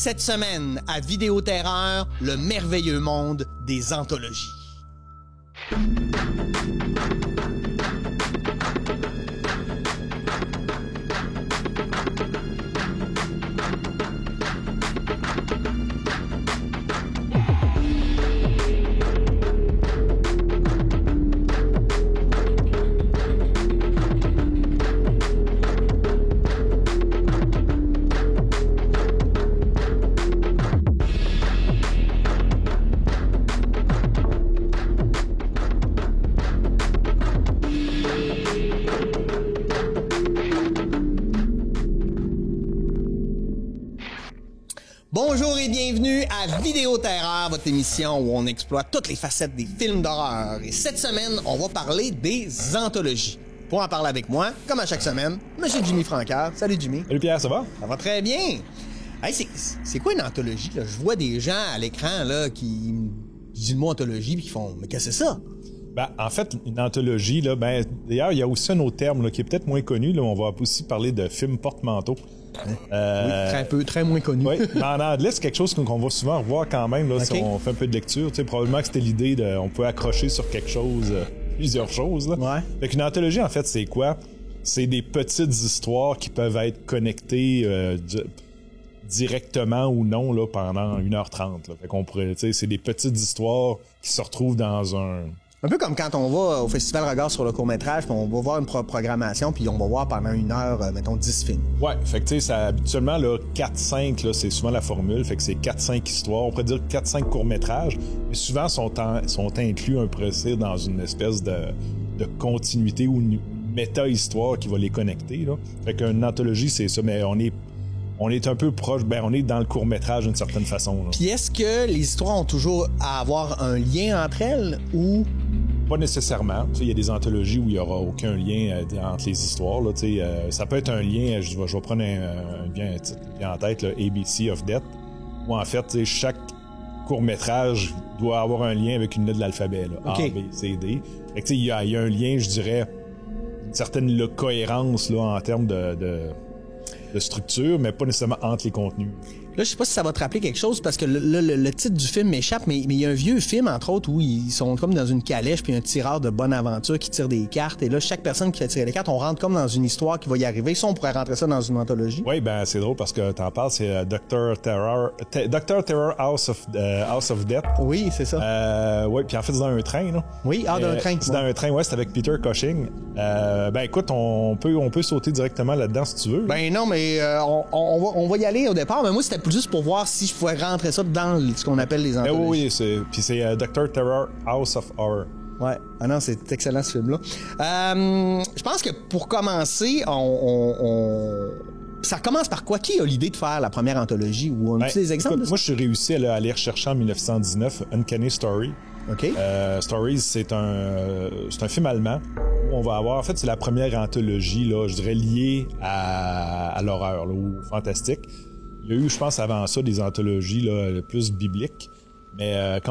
Cette semaine, à Vidéoterreur, le merveilleux monde des anthologies. Bonjour et bienvenue à Vidéoterreur, votre émission où on exploite toutes les facettes des films d'horreur. Et cette semaine, on va parler des anthologies. Pour en parler avec moi, comme à chaque semaine, Monsieur Jimmy Francard. Salut Jimmy. Salut Pierre, ça va? Ça va très bien. Hey, c'est quoi une anthologie, là? Je vois des gens à l'écran là qui disent le mot anthologie puis qui font « Mais qu'est-ce que c'est ça? » Ben, en fait, une anthologie, là, ben, d'ailleurs, il y a aussi un autre terme là, qui est peut-être moins connu. Là, on va aussi parler de films porte-manteau. Oui, très moins connu. Oui, mais en anglais, c'est quelque chose qu'on va souvent revoir quand même là, si on fait un peu de lecture. Tu sais, probablement que c'était l'idée de on peut accrocher sur quelque chose, plusieurs choses. Là. Ouais. Fait qu'une anthologie, en fait, c'est quoi? C'est des petites histoires qui peuvent être connectées directement ou non là, pendant 1h30. Là. Fait qu'on pourrait, tu sais, c'est des petites histoires qui se retrouvent dans Un peu comme quand on va au Festival Regard sur le court-métrage, puis on va voir une programmation, puis on va voir pendant 1 heure, mettons, 10 films. Ouais, fait que tu sais, habituellement, là, 4-5, là, c'est souvent la formule, fait que c'est 4-5 histoires, on pourrait dire 4-5 courts-métrages, mais souvent sont inclus, on pourrait dire, dans une espèce de continuité ou une méta-histoire qui va les connecter, là. Fait qu'une anthologie, c'est ça, mais on est un peu proche, ben on est dans le court-métrage d'une certaine façon. Là. Puis est-ce que les histoires ont toujours à avoir un lien entre elles ou... Pas nécessairement. Il y a des anthologies où il n'y aura aucun lien entre les histoires. Là, ça peut être un lien, je vais prendre un titre bien en tête, là, ABC of Death, où en fait, chaque court-métrage doit avoir un lien avec une lettre de l'alphabet. Là, okay. A, B, C, D. Fait que, il y a un lien, je dirais, une certaine cohérence là, en termes de structure, mais pas nécessairement entre les contenus. Là, je sais pas si ça va te rappeler quelque chose, parce que le titre du film m'échappe, mais il y a un vieux film, entre autres, où ils sont comme dans une calèche, puis un tireur de bonne aventure qui tire des cartes, et là, chaque personne qui fait tirer les cartes, on rentre comme dans une histoire qui va y arriver. Ça, on pourrait rentrer ça dans une anthologie. Oui, ben c'est drôle, parce que t'en parles, c'est Dr. Terror House of Death. Oui, c'est ça. Oui, puis en fait, c'est dans un train, là. Oui, dans un train. C'est dans un train, ouais, c'est avec Peter Cushing. Ben écoute, on peut sauter directement là-dedans si tu veux. Ben non, mais on va y aller au départ, mais moi, c'était juste pour voir si je pouvais rentrer ça dans ce qu'on appelle les anthologies. Oui, puis c'est Dr. Terror House of Horror. Ouais. Ah non, c'est excellent ce film-là. Je pense que pour commencer, ça commence par quoi? Qui a l'idée de faire la première anthologie? Ou on a des exemples? Écoute, moi, je suis réussi à aller rechercher en 1919 Uncanny Story. OK. Stories, c'est un film allemand où on va avoir... En fait, c'est la première anthologie, là, je dirais, liée à l'horreur, là, ou fantastique. Il y a eu, je pense, avant ça, des anthologies là, plus bibliques. Mais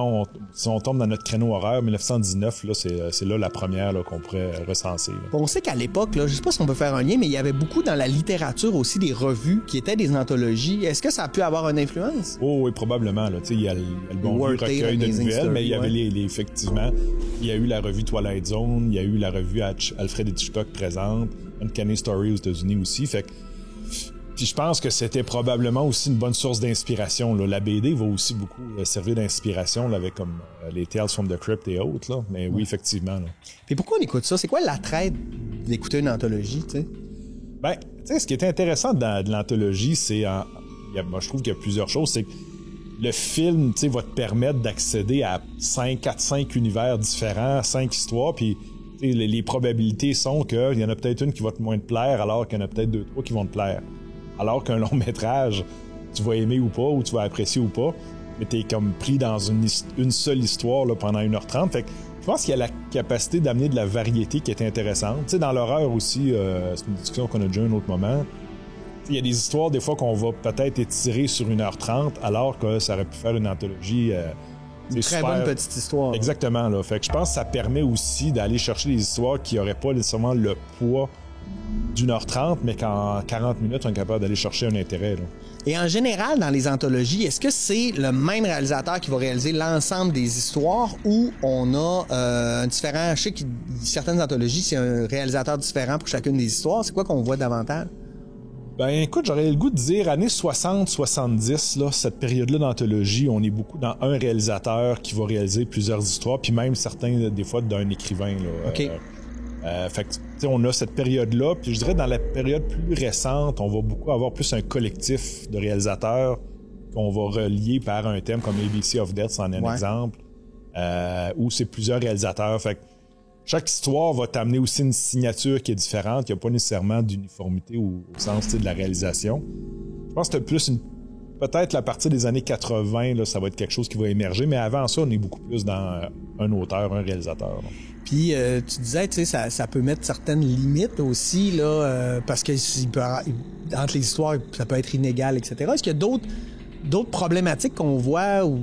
si on tombe dans notre créneau horreur, 1919, là, c'est là la première là, qu'on pourrait recenser. Là. On sait qu'à l'époque, là, je sais pas si on peut faire un lien, mais il y avait beaucoup dans la littérature aussi des revues qui étaient des anthologies. Est-ce que ça a pu avoir une influence? Oh oui, probablement. Il y a le bon vieux recueil de nouvelles, Story, mais il y avait effectivement, il y a eu la revue Twilight Zone, il y a eu la revue Alfred Hitchcock présente, Uncanny Story aux États-Unis aussi. Fait que puis je pense que c'était probablement aussi une bonne source d'inspiration. Là. La BD va aussi beaucoup servir d'inspiration là, avec comme les Tales from the Crypt et autres. Là. Mais oui, effectivement. Là. Puis pourquoi on écoute ça? C'est quoi l'attrait d'écouter une anthologie? T'sais? Ben, tu sais, ce qui est intéressant de l'anthologie, c'est... moi, je trouve qu'il y a plusieurs choses. C'est que le film, tu sais, va te permettre d'accéder à 4-5 univers différents, 5 histoires, puis les probabilités sont qu'il y en a peut-être une qui va te moins te plaire, alors qu'il y en a peut-être 2-3 qui vont te plaire. Alors qu'un long métrage, tu vas aimer ou pas, ou tu vas apprécier ou pas, mais t'es comme pris dans une seule histoire là, pendant 1h30. Fait que je pense qu'il y a la capacité d'amener de la variété qui est intéressante. Tu sais, dans l'horreur aussi, c'est une discussion qu'on a déjà eu un autre moment. Il y a des histoires, des fois, qu'on va peut-être étirer sur 1h30, alors que ça aurait pu faire une anthologie... une très bonne petite histoire. Exactement. Là. Fait que je pense que ça permet aussi d'aller chercher des histoires qui n'auraient pas nécessairement le poids d'1h30, mais qu'en 40 minutes, on est capable d'aller chercher un intérêt. Là. Et en général, dans les anthologies, est-ce que c'est le même réalisateur qui va réaliser l'ensemble des histoires ou on a un différent... Je sais que certaines anthologies, c'est un réalisateur différent pour chacune des histoires. C'est quoi qu'on voit davantage? Ben écoute, j'aurais le goût de dire années 60-70, là, cette période-là d'anthologie, on est beaucoup dans un réalisateur qui va réaliser plusieurs histoires, puis même certains, des fois, d'un écrivain. Là, OK. Fait que, on a cette période-là, puis je dirais dans la période plus récente, on va beaucoup avoir plus un collectif de réalisateurs qu'on va relier par un thème comme ABC of Death, c'en est un exemple, où c'est plusieurs réalisateurs. Fait que chaque histoire va t'amener aussi une signature qui est différente. Il n'y a pas nécessairement d'uniformité au sens de la réalisation. Je pense que c'est plus peut-être la partie des années 80, là, ça va être quelque chose qui va émerger, mais avant ça, on est beaucoup plus dans un auteur, un réalisateur. Là. Puis tu disais, tu sais, ça peut mettre certaines limites aussi, là, parce que entre les histoires, ça peut être inégal, etc. Est-ce qu'il y a d'autres problématiques qu'on voit ou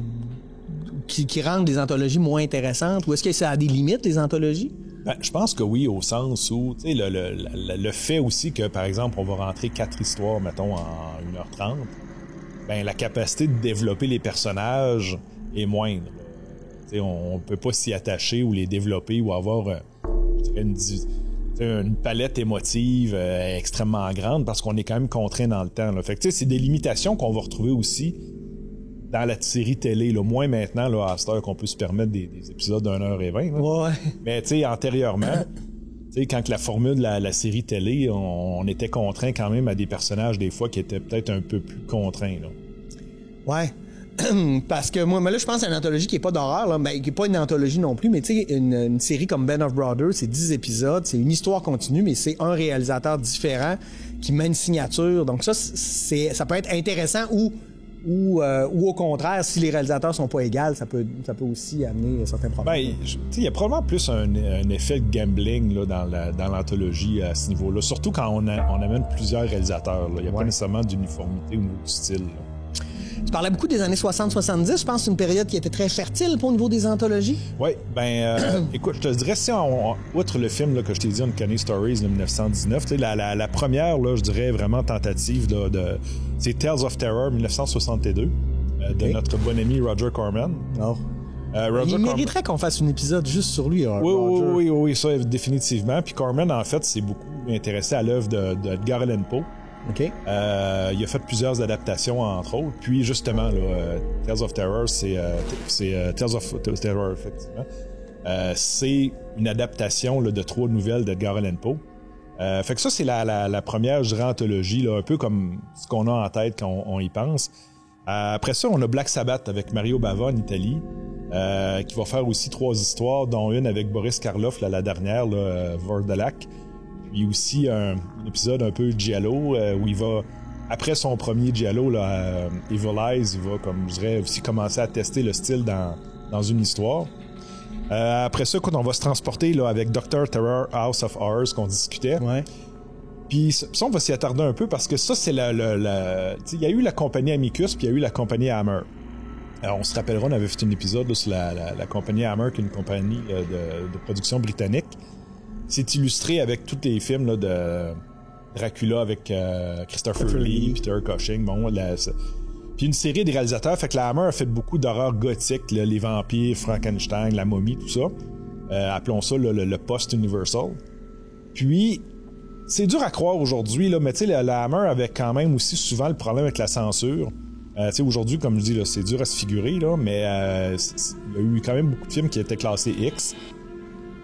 qui rendent les anthologies moins intéressantes? Ou est-ce que ça a des limites, les anthologies? Ben, je pense que oui, au sens où, tu sais, le fait aussi que, par exemple, on va rentrer 4 histoires, mettons, en 1h30, ben, la capacité de développer les personnages est moindre. Tu sais, on peut pas s'y attacher ou les développer ou avoir une palette émotive extrêmement grande parce qu'on est quand même contraint dans le temps. Là. Fait que, tu sais, c'est des limitations qu'on va retrouver aussi dans la série télé, là, moins maintenant, là, à cette heure qu'on peut se permettre des épisodes d'1h20. Ouais. Mais tu sais, antérieurement, tu sais, quand la formule de la série télé, on était contraint quand même à des personnages des fois qui étaient peut-être un peu plus contraints. Là. Ouais. Parce que moi, mais là, je pense à une anthologie qui est pas d'horreur, là, ben, qui est pas une anthologie non plus, mais tu sais, une série comme Band of Brothers, c'est 10 épisodes, c'est une histoire continue, mais c'est un réalisateur différent qui met une signature. Donc ça peut être intéressant ou au contraire, si les réalisateurs sont pas égaux, ça peut aussi amener certains problèmes. Ben, il y a probablement plus un effet de gambling là, dans l'anthologie à ce niveau-là, surtout quand on amène plusieurs réalisateurs. Il n'y a pas nécessairement d'uniformité au niveau du style. Là. Tu parlais beaucoup des années 60-70. Je pense que c'est une période qui était très fertile au niveau des anthologies. Oui, écoute, je te dirais, si outre le film là, que je t'ai dit, Uncanny Stories de 1919, la première, là, je dirais, vraiment tentative, là, c'est Tales of Terror 1962, de notre bon ami Roger Corman. Oh. Il mériterait qu'on fasse un épisode juste sur lui. Roger. Oui, ça, définitivement. Puis Corman, en fait, s'est beaucoup intéressé à l'œuvre de Edgar Allan Poe. Okay. Il a fait plusieurs adaptations, entre autres. Puis, justement, là, Tales of Terror, c'est Tales of Terror, effectivement. C'est une adaptation là, de 3 nouvelles d'Edgar Allan Poe. Fait que ça, c'est la première, je dirais, anthologie, là, un peu comme ce qu'on a en tête quand on y pense. Après ça, on a Black Sabbath avec Mario Bava en Italie, qui va faire aussi 3 histoires, dont une avec Boris Karloff, là, la dernière, Vordalak. Puis aussi un épisode un peu giallo où il va, après son premier giallo, là, Evil Eyes, il va, comme je dirais, aussi commencer à tester le style dans une histoire. Après ça, quand on va se transporter là, avec Dr. Terror House of Horrors qu'on discutait. Ouais. Puis ça, on va s'y attarder un peu parce que ça, c'est il y a eu la compagnie Amicus, puis il y a eu la compagnie Hammer. Alors, on se rappellera, on avait fait un épisode là, sur la compagnie Hammer, qui est une compagnie de production britannique. C'est illustré avec tous les films là, de Dracula avec Christopher Lee, Peter Cushing, puis une série des réalisateurs. Fait que la Hammer a fait beaucoup d'horreur gothique, là, les vampires, Frankenstein, la momie, tout ça. Appelons ça le post-universal. Puis, c'est dur à croire aujourd'hui, là, mais tu sais, la Hammer avait quand même aussi souvent le problème avec la censure. Tu sais, aujourd'hui, comme je dis, là, c'est dur à se figurer, là, mais il y a eu quand même beaucoup de films qui étaient classés X.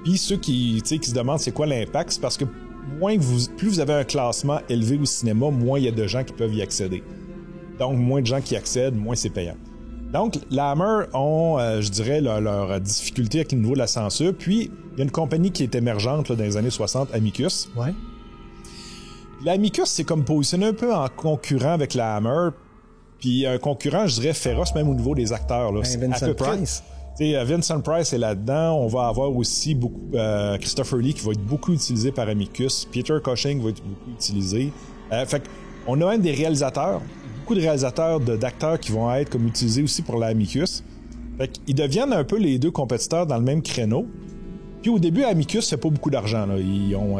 Puis ceux qui se demandent c'est quoi l'impact, c'est parce que plus vous avez un classement élevé au cinéma, moins il y a de gens qui peuvent y accéder. Donc, moins de gens qui accèdent, moins c'est payant. Donc, la Hammer ont, je dirais, leur difficulté avec le niveau de la censure. Puis, il y a une compagnie qui est émergente là, dans les années 60, Amicus. Ouais. L'Amicus, c'est comme positionné un peu en concurrent avec la Hammer. Puis, un concurrent, je dirais, féroce même au niveau des acteurs. Là. Vincent Price. Vincent Price est là-dedans. On va avoir aussi beaucoup Christopher Lee qui va être beaucoup utilisé par Amicus. Peter Cushing va être beaucoup utilisé. Fait qu'on a même des réalisateurs, beaucoup de réalisateurs d'acteurs qui vont être comme utilisés aussi pour l'Amicus. Fait qu'ils deviennent un peu les deux compétiteurs dans le même créneau. Puis au début, Amicus, c'est pas beaucoup d'argent. Là.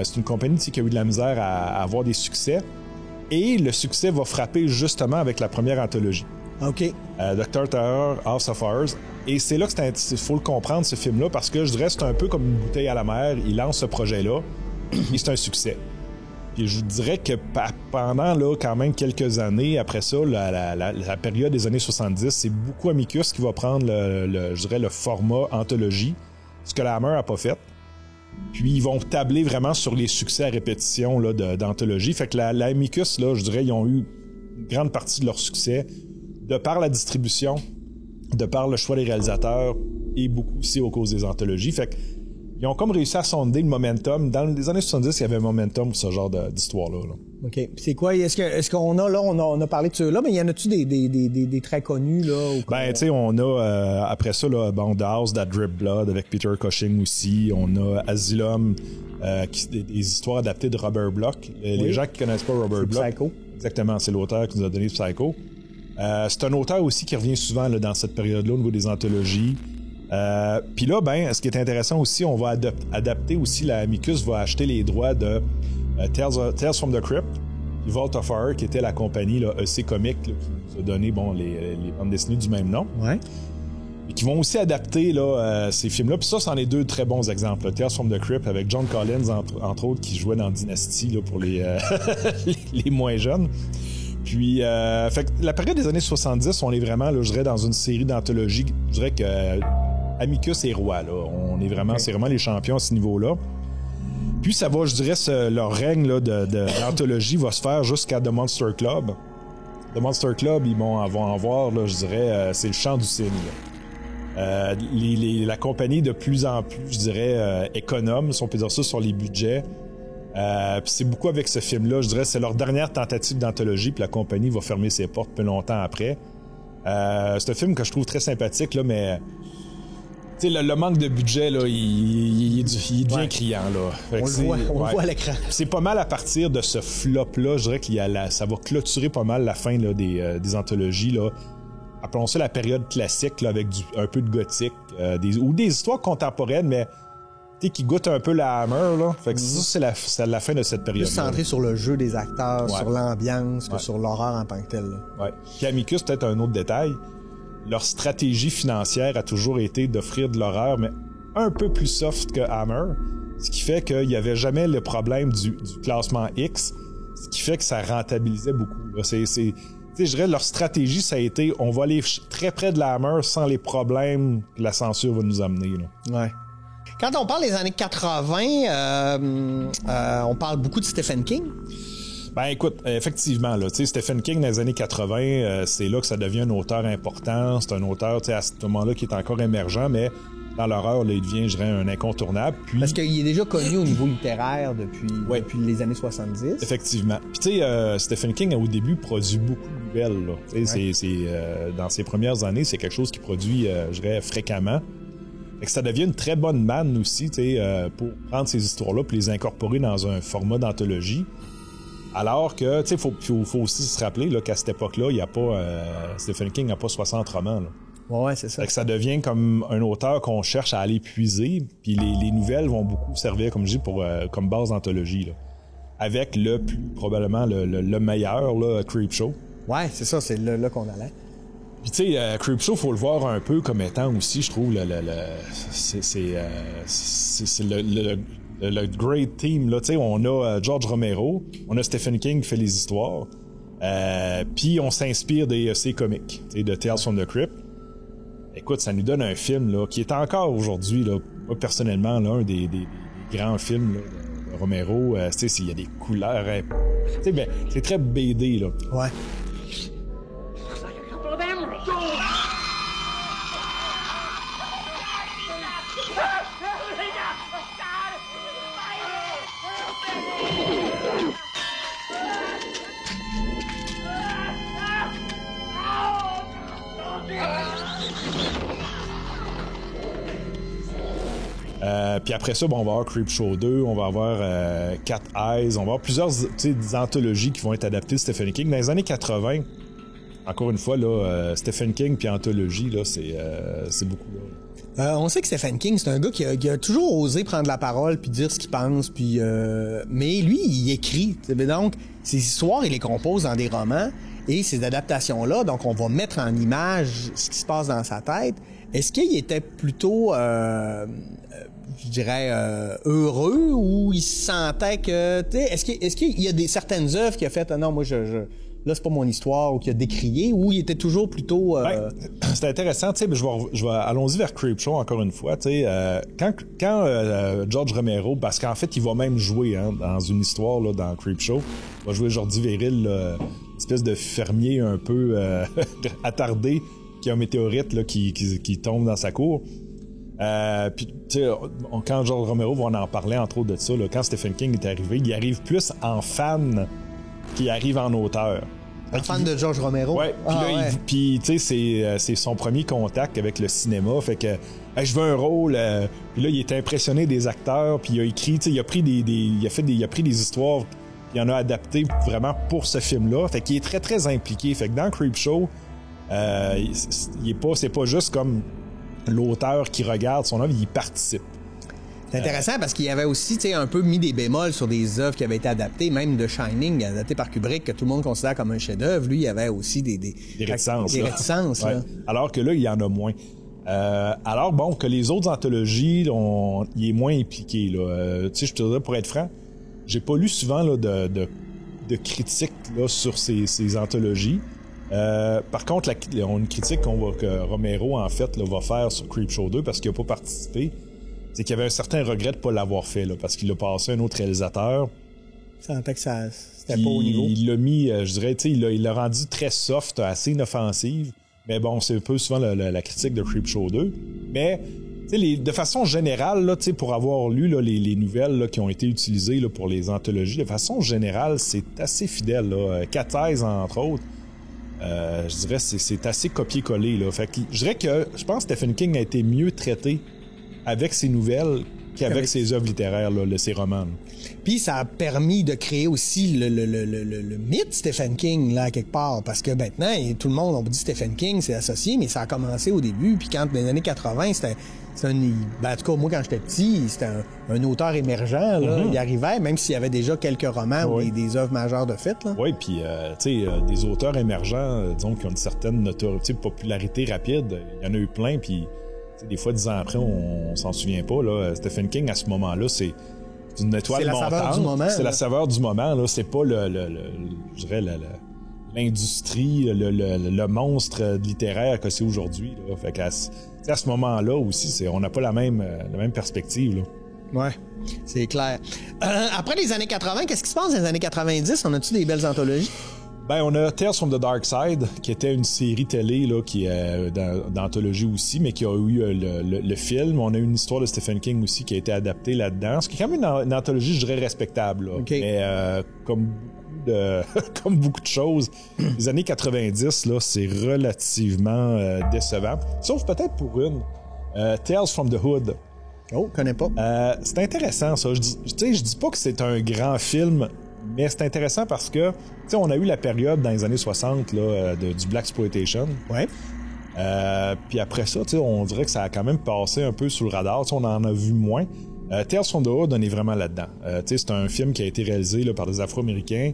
C'est une compagnie qui a eu de la misère à avoir des succès. Et le succès va frapper justement avec la première anthologie. OK. Dr. Terror, House of Horrors. Et c'est là que il faut le comprendre, ce film-là, parce que je dirais que c'est un peu comme une bouteille à la mer. Il lance ce projet-là, et c'est un succès. Puis je vous dirais que pendant là, quand même quelques années après ça, la période des années 70, c'est beaucoup Amicus qui va prendre je dirais le format anthologie, ce que la Hammer n'a pas fait. Puis ils vont tabler vraiment sur les succès à répétition là, d'anthologie. Fait que la Amicus, là, je dirais, ils ont eu une grande partie de leur succès de par la distribution, de par le choix des réalisateurs et beaucoup aussi aux causes des anthologies. Fait que ils ont comme réussi à sonder le momentum. Dans les années 70, il y avait un momentum pour ce genre d'histoire-là. Là. OK. C'est quoi? Est-ce qu'on a, là, on a parlé de ceux-là, mais y en a-tu des très connus, là? Ben, tu sais, on a, après ça, là, bon, The House That Drip Blood avec Peter Cushing aussi. On a Asylum, des histoires adaptées de Robert Bloch. Les gens qui connaissent pas Robert Bloch. Psycho. Exactement, c'est l'auteur qui nous a donné Psycho. C'est un auteur aussi qui revient souvent là, dans cette période-là au niveau des anthologies. Puis là, ben, ce qui est intéressant aussi, on va adapter aussi, la Amicus va acheter les droits de Tales from the Crypt, puis Vault of Horror, qui était la compagnie là, EC Comics, là, qui nous a donné bon, les bandes dessinées du même nom. Ouais. Et qui vont aussi adapter là, ces films-là. Puis ça, c'en est deux très bons exemples. Là. Tales from the Crypt avec John Collins, entre autres, qui jouait dans Dynasty là, pour les moins jeunes. Puis, fait que la période des années 70, on est vraiment, là, je dirais, dans une série d'anthologies. Je dirais que Amicus est roi, là. On est vraiment, c'est vraiment les champions à ce niveau-là. Puis, ça va, je dirais, leur règne là, d'anthologie va se faire jusqu'à The Monster Club. The Monster Club, ils vont en voir, là, je dirais, c'est le chant du cygne. La compagnie de plus en plus, je dirais, économe, si on peut dire ça, sur les budgets. Puis c'est beaucoup avec ce film-là, je dirais, c'est leur dernière tentative d'anthologie, puis la compagnie va fermer ses portes peu longtemps après. C'est un film que je trouve très sympathique, là, mais tu sais, le manque de budget, là, il devient criant, là. On le voit à l'écran. C'est pas mal à partir de ce flop-là, je dirais que ça va clôturer pas mal la fin là, des anthologies, là. Appelons ça la période classique, là, avec un peu de gothique, ou des histoires contemporaines, mais qui goûte un peu la Hammer, là. Fait que ça, c'est la fin de cette période. Plus centré sur le jeu des acteurs, ouais. sur l'ambiance, que sur l'horreur en tant que telle. Là. Ouais. Puis Amicus, peut-être un autre détail. Leur stratégie financière a toujours été d'offrir de l'horreur, mais un peu plus soft que Hammer. Ce qui fait qu'il n'y avait jamais le problème du classement X. Ce qui fait que ça rentabilisait beaucoup. Là. Je dirais, leur stratégie, ça a été, on va aller très près de la Hammer sans les problèmes que la censure va nous amener. Là. Ouais. Quand on parle des années 80, on parle beaucoup de Stephen King. Ben écoute, effectivement, là, Stephen King dans les années 80, c'est là que ça devient un auteur important. C'est un auteur à ce moment-là qui est encore émergent, mais dans l'horreur, là, il devient, je dirais, un incontournable. Puis... Parce qu'il est déjà connu au niveau littéraire depuis les années 70. Effectivement. Puis tu sais, Stephen King, au début, produit beaucoup de nouvelles. Là. Ouais. Dans ses premières années, c'est quelque chose qu'il produit, je dirais, fréquemment. Fait que ça devient une très bonne manne aussi, pour prendre ces histoires-là et les incorporer dans un format d'anthologie. Alors que, tu sais, faut aussi se rappeler là, qu'à cette époque-là, il y a pas Stephen King n'a pas 60 romans. Là. Ouais, c'est ça. Fait que ça devient comme un auteur qu'on cherche à aller puiser, puis les nouvelles vont beaucoup servir, comme je dis, comme base d'anthologie. Là. Avec probablement le meilleur, là, Creepshow. Ouais, c'est ça, c'est là qu'on allait. Puis tu sais, Creepshow, faut le voir un peu comme étant aussi, je trouve, c'est le great team. Là, tu sais, on a George Romero, on a Stephen King qui fait les histoires, puis on s'inspire des comics, de Tales from the Crypt. Écoute, ça nous donne un film là qui est encore aujourd'hui, là, moi, personnellement, là, un des grands films là, de Romero. Tu sais, s'il y a des couleurs, tu sais, ben, c'est très BD là. Ouais. Puis après ça, bon, on va avoir Creepshow 2, on va avoir Cat Eyes, on va avoir plusieurs anthologies qui vont être adaptées de Stephen King. Dans les années 80, encore une fois, là, Stephen King puis anthologie, là, c'est beaucoup. Là. On sait que Stephen King, c'est un gars qui a toujours osé prendre la parole puis dire ce qu'il pense, puis mais lui, il écrit. Donc, ses histoires, il les compose dans des romans et ces adaptations-là, donc on va mettre en image ce qui se passe dans sa tête. Est-ce qu'il était plutôt, je dirais, heureux ou il sentait que, tu sais, est-ce qu'il y a certaines œuvres qu'il a faites, non, moi, là, c'est pas mon histoire, ou qu'il a décrié, ou il était toujours plutôt... C'est intéressant, tu sais, je vais allons-y vers Creepshow encore une fois, tu sais, quand George Romero, parce qu'en fait, il va même jouer dans une histoire, là, dans Creepshow, il va jouer Jordi Verrill, espèce de fermier un peu attardé, qui a un météorite là, qui tombe dans sa cour. Puis, tu sais, quand George Romero va en parler, entre autres de ça, là, quand Stephen King est arrivé, il arrive plus en fan qu'il arrive en auteur. Un fan de George Romero? Ouais, puis tu sais, c'est son premier contact avec le cinéma, fait que je veux un rôle, puis là, il était impressionné des acteurs, puis il a écrit, tu sais, il a pris il a pris des histoires, puis il en a adapté vraiment pour ce film-là, fait qu'il est très, très impliqué, fait que dans Creepshow, c'est pas juste comme l'auteur qui regarde son œuvre, il y participe. C'est intéressant parce qu'il avait aussi, tu sais, un peu mis des bémols sur des œuvres qui avaient été adaptées, même The Shining, adapté par Kubrick, que tout le monde considère comme un chef-d'œuvre. Lui, il y avait aussi des réticences. Des réticences, là. Ouais. Alors que là, il y en a moins. Alors, bon, que les autres anthologies, il est moins impliqué, là. Tu sais, je te dirais, pour être franc, j'ai pas lu souvent là, de critiques là, sur ces anthologies. Par contre, on a une critique que Romero, en fait, là, va faire sur Creepshow 2 parce qu'il n'a pas participé. C'est qu'il y avait un certain regret de ne pas l'avoir fait, là, parce qu'il l'a passé à un autre réalisateur. Ça sentait que c'était pas au niveau. Il l'a mis, je dirais, tu sais, il l'a rendu très soft, assez inoffensive. Mais bon, c'est un peu souvent la critique de Creepshow 2. Mais, tu sais, de façon générale, là, tu sais, pour avoir lu là, les nouvelles là, qui ont été utilisées là, pour les anthologies, de façon générale, c'est assez fidèle. Là. Cathèse, entre autres. Je dirais c'est assez copié-collé. Là. Fait que, je dirais que je pense que Stephen King a été mieux traité avec ses nouvelles qu'avec ses œuvres littéraires, là, ses romans. Puis ça a permis de créer aussi le mythe Stephen King, là, quelque part. Parce que maintenant, tout le monde, on dit Stephen King, c'est associé, mais ça a commencé au début. Puis quand, dans les années 80, c'était en tout cas, moi, quand j'étais petit, c'était un auteur émergent, là. Mm-hmm. Il arrivait, même s'il y avait déjà quelques romans ou des œuvres majeures de fait, là. Oui, puis, tu sais, des auteurs émergents, disons, qui ont une certaine notoriété, popularité rapide, il y en a eu plein, puis des fois, 10 ans après, on s'en souvient pas. Là. Stephen King, à ce moment-là, c'est une étoile montante. C'est la saveur du moment. C'est la saveur du moment. Là. C'est pas je dirais l'industrie, le monstre littéraire que c'est aujourd'hui. Là. Fait qu'à ce moment-là aussi, on n'a pas la même perspective. Là. Ouais, c'est clair. Après les années 80, qu'est-ce qui se passe dans les années 90? On a-tu des belles anthologies? Ben, on a Tales from the Dark Side, qui était une série télé là, qui est d'anthologie aussi, mais qui a eu le film. On a une histoire de Stephen King aussi qui a été adaptée là-dedans. Ce qui est quand même une anthologie, je dirais, respectable. Là. Okay. Mais comme beaucoup de choses, les années 90, là, c'est relativement décevant. Sauf peut-être pour une. Tales from the Hood. Oh, connais pas. C'est intéressant, ça. Je dis pas que c'est un grand film, mais c'est intéressant parce que, tu sais, on a eu la période dans les années 60 là, du Blaxploitation. Ouais. Puis après ça, tu sais, on dirait que ça a quand même passé un peu sous le radar. Tu sais, on en a vu moins. Tales from the Hood, on est vraiment là-dedans. Tu sais, c'est un film qui a été réalisé là, par des Afro-Américains.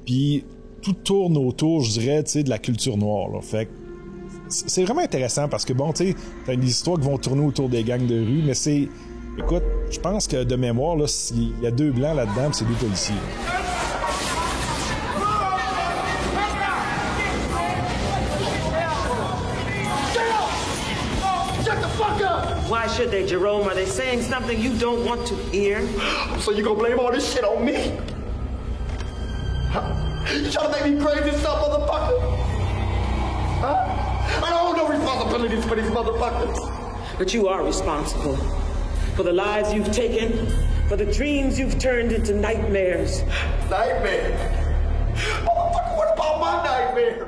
Puis tout tourne autour, je dirais, tu sais, de la culture noire. Là. Fait que c'est vraiment intéressant parce que, bon, tu sais, t'as des histoires qui vont tourner autour des gangs de rue, mais c'est... Écoute, je pense que de mémoire, là, il y a 2 blancs là-dedans, c'est 2 policiers. Là. Why should they, Jerome? Are they saying something you don't want to hear? So you gonna blame all this shit on me? Huh? You trying to make me crazy stuff, motherfucker? Huh? I don't hold no responsibilities for these motherfuckers. But you are responsible for the lives you've taken, for the dreams you've turned into nightmares. Nightmare? Motherfucker, what about my nightmare?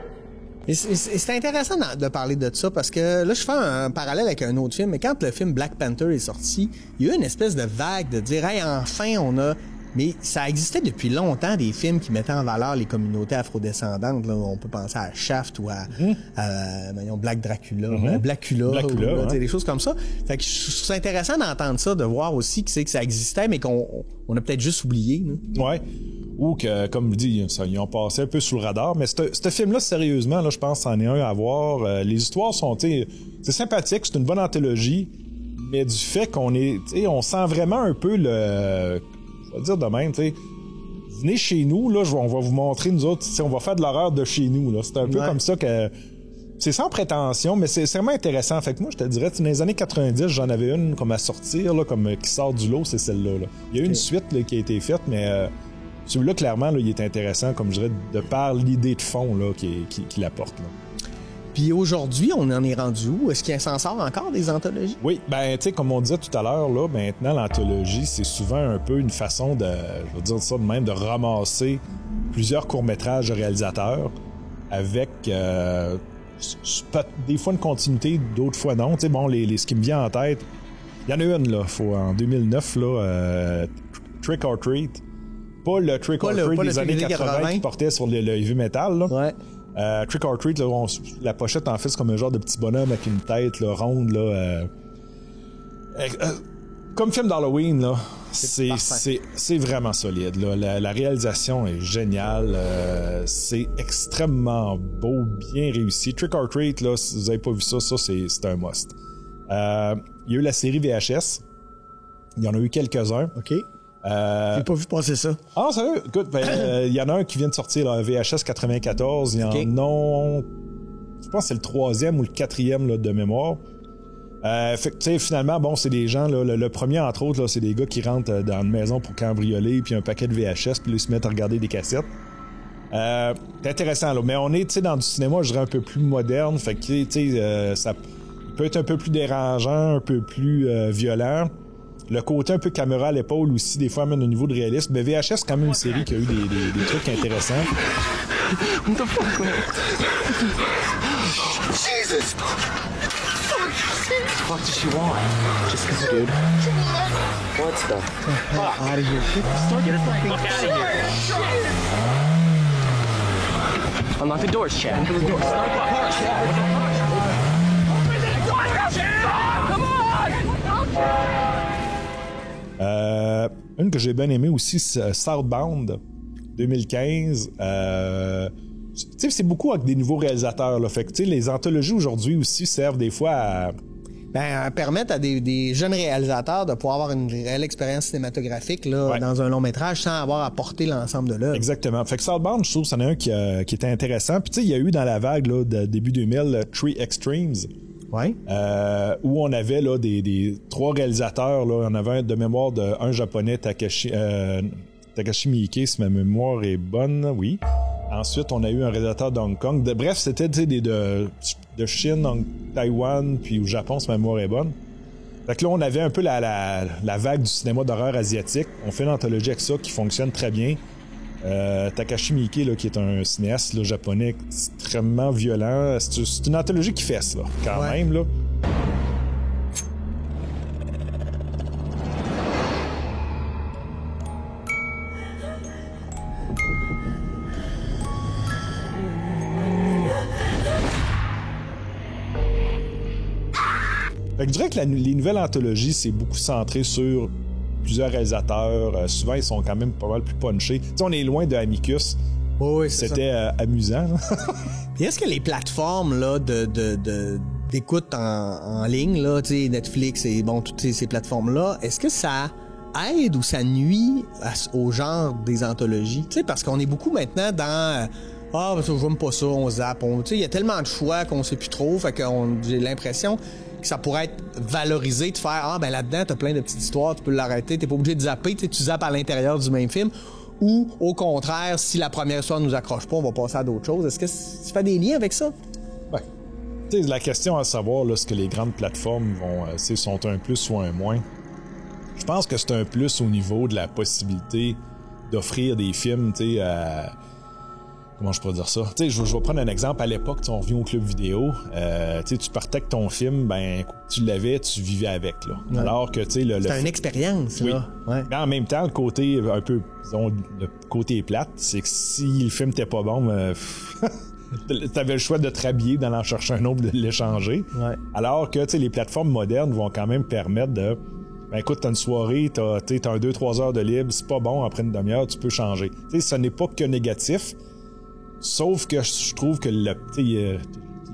Et c'est intéressant de parler de ça parce que là, je fais un parallèle avec un autre film, mais quand le film Black Panther est sorti, il y a eu une espèce de vague de dire « Hey, enfin, on a Mais ça existait depuis longtemps, des films qui mettaient en valeur les communautés afrodescendantes. Là. On peut penser à Shaft ou à Black Dracula, Blackula, ouais. Des choses comme ça. Fait que je trouve ça intéressant d'entendre ça, de voir aussi que ça existait, mais qu'on a peut-être juste oublié. Là. Ouais. Ou que, comme je dis, ils ont passé un peu sous le radar. Mais ce film-là, sérieusement, là, je pense que c'en est un à voir. Les histoires sont, c'est sympathique, c'est une bonne anthologie, mais du fait qu'on est, on sent vraiment un peu je vais dire de même, venez chez nous, là, on va vous montrer, nous autres, on va faire de l'horreur de chez nous, là. C'est un peu comme ça que... C'est sans prétention, mais c'est vraiment intéressant. Fait que moi, je te dirais, dans les années 90, j'en avais une comme à sortir, là, comme qui sort du lot, c'est celle-là. Là. Il y a une suite là, qui a été faite, mais celui-là, clairement, là, il est intéressant, comme je dirais, de par l'idée de fond là, qu'il apporte. Là. Puis aujourd'hui, on en est rendu où? Est-ce qu'il s'en sort encore des anthologies? Oui, ben tu sais, comme on disait tout à l'heure, là, maintenant, l'anthologie, c'est souvent un peu une façon de, je vais dire ça de même, de ramasser plusieurs courts-métrages de réalisateurs avec des fois une continuité, d'autres fois non. Tu sais, bon, ce qui me vient en tête, il y en a une, là, en 2009, là, Trick or Treat. Pas le Trick or Treat des années 80 qui portait sur le heavy metal, là. Ouais. Trick or Treat, là, la pochette en fait c'est comme un genre de petit bonhomme avec une tête là, ronde là, comme film d'Halloween là, c'est vraiment solide là. La réalisation est géniale, c'est extrêmement beau, bien réussi. Trick or Treat là, si vous avez pas vu ça c'est un must. Il y a eu la série VHS, il y en a eu quelques-uns. OK. J'ai pas vu passer ça. Ah, sérieux? Écoute, il y en a un qui vient de sortir, là, VHS 94. Il y en a, je pense que c'est le 3e ou le 4e là, de mémoire. Fait que, tu sais, finalement, bon, c'est des gens, là, le premier, entre autres, là, c'est des gars qui rentrent dans une maison pour cambrioler, puis un paquet de VHS, puis ils se mettent à regarder des cassettes. C'est intéressant, là. Mais on est, tu sais, dans du cinéma, je dirais, un peu plus moderne. Fait que, tu sais, ça peut être un peu plus dérangeant, un peu plus violent. Le côté un peu caméra à l'épaule aussi, des fois même au niveau de réalisme. Mais VHS, c'est quand même une série qui a eu des trucs intéressants. What the fuck, man? Jesus! What does she want? Just cause, dude. What the fuck? Out of here. Get the fuck out of here. Unlock the doors, Chad. Open the doors. Start the car, Chad. What the fuck? Open the doors, Chad! Come on! Une que j'ai bien aimée aussi, c'est Southbound 2015. Tu sais, c'est beaucoup avec des nouveaux réalisateurs. Là. Fait que, tu sais, les anthologies aujourd'hui aussi servent des fois à... permettre à des jeunes réalisateurs de pouvoir avoir une réelle expérience cinématographique là, dans un long métrage sans avoir à porter l'ensemble de l'œuvre. Exactement. Fait que Southbound, je trouve que c'en est un qui était intéressant. Puis tu sais, il y a eu dans la vague là, de début 2000 Three Extremes. Ouais. Où on avait là des 3 réalisateurs. Là. On avait un de mémoire d'un japonais, Takashi Miike, si ma mémoire est bonne, oui. Ensuite, on a eu un réalisateur d'Hong Kong. Bref, c'était de Chine, Taïwan, puis au Japon, si ma mémoire est bonne. Fait que là, on avait un peu la vague du cinéma d'horreur asiatique. On fait une anthologie avec ça qui fonctionne très bien. Takashi Miike, là, qui est un cinéaste là, japonais extrêmement violent. C'est une anthologie qui fesse, là, quand même. Là. Fait que je dirais que les nouvelles anthologies, c'est beaucoup centré sur plusieurs réalisateurs. Souvent, ils sont quand même pas mal plus punchés. Tu sais, on est loin de Amicus. Oui, c'était amusant. Puis est-ce que les plateformes là, d'écoute en ligne, là, tu sais, Netflix et bon, toutes ces plateformes-là, est-ce que ça aide ou ça nuit au genre des anthologies? Tu sais, parce qu'on est beaucoup maintenant dans... je j'aime pas ça, on zappe. Tu sais, il y a tellement de choix qu'on sait plus trop. Fait que j'ai l'impression que ça pourrait être valorisé de faire là-dedans, t'as plein de petites histoires, tu peux l'arrêter, t'es pas obligé de zapper, tu zappes à l'intérieur du même film. Ou, au contraire, si la première histoire nous accroche pas, on va passer à d'autres choses. Est-ce que tu fais des liens avec ça? Ouais. Tu sais, la question à savoir, là, ce que les grandes plateformes sont un plus ou un moins. Je pense que c'est un plus au niveau de la possibilité d'offrir des films, tu sais, Comment je pourrais dire ça? Tu sais, je vais prendre un exemple. À l'époque, on revient au club vidéo. Tu partais avec ton film, ben, tu l'avais, tu vivais avec, là. Ouais. Alors que, tu sais, c'était une expérience, oui. là. Ouais. Mais en même temps, le côté un peu, disons, le côté plate, c'est que si le film n'était pas bon, t'avais le choix de te rhabiller, d'aller en chercher un autre, de l'échanger. Ouais. Alors que, tu sais, les plateformes modernes vont quand même permettre de... Ben écoute, t'as une soirée, t'as un 2-3 heures de libre, c'est pas bon, après une demi-heure, tu peux changer. Tu sais, ce n'est pas que négatif. Sauf que je trouve que il n'y a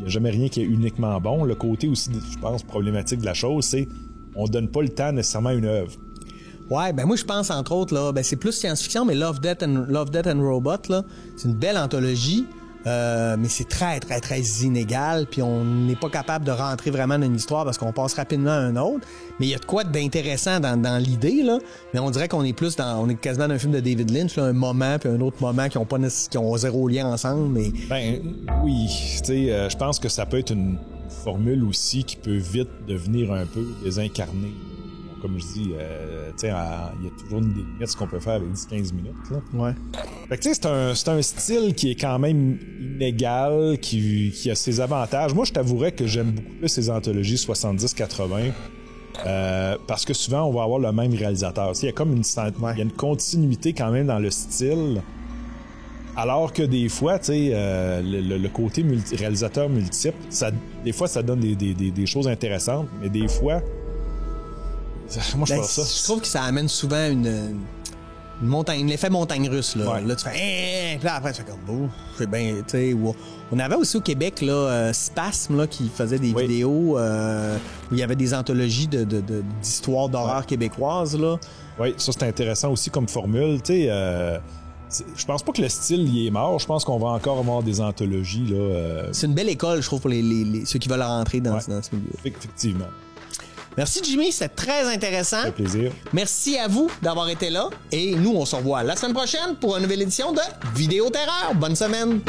jamais rien qui est uniquement bon. Le côté aussi, je pense, problématique de la chose, c'est on donne pas le temps nécessairement à une œuvre. Ouais, ben moi je pense entre autres là, ben c'est plus science-fiction, mais Love, Death and Robot là, c'est une belle anthologie. Mais c'est très, très, très inégal, puis on n'est pas capable de rentrer vraiment dans une histoire parce qu'on passe rapidement à un autre. Mais il y a de quoi d'intéressant dans l'idée, là. Mais on dirait qu'on est plus on est quasiment dans un film de David Lynch, là, un moment puis un autre moment qui ont zéro lien ensemble, mais... Ben, oui, tu sais, je pense que ça peut être une formule aussi qui peut vite devenir un peu désincarnée. Comme je dis, tu sais, il y a toujours une limite ce qu'on peut faire avec 10-15 minutes. Là. Ouais. Fait que tu sais, c'est un style qui est quand même inégal, qui a ses avantages. Moi, je t'avouerais que j'aime beaucoup plus ces anthologies 70-80 parce que souvent, on va avoir le même réalisateur. Il y a comme il y a une continuité quand même dans le style. Alors que des fois, tu sais, le côté réalisateur multiple, des fois, ça donne des choses intéressantes, mais des fois... Moi, je pense ça. Je trouve que ça amène souvent une montagne, l'effet montagne russe, là. Ouais. Là, tu fais, puis là, après, tu fais comme, bon, c'est bien, tu sais. On avait aussi au Québec, là, Spasme, là, qui faisait des vidéos où il y avait des anthologies d'histoires d'horreur québécoises, là. Oui, ça, c'est intéressant aussi comme formule, tu sais. Je pense pas que le style y est mort. Je pense qu'on va encore avoir des anthologies, là. C'est une belle école, je trouve, pour ceux qui veulent rentrer dans ce milieu. Effectivement. Merci Jimmy, c'était très intéressant. Ça fait plaisir. Merci à vous d'avoir été là. Et nous, on se revoit la semaine prochaine pour une nouvelle édition de Vidéo Terreur. Bonne semaine.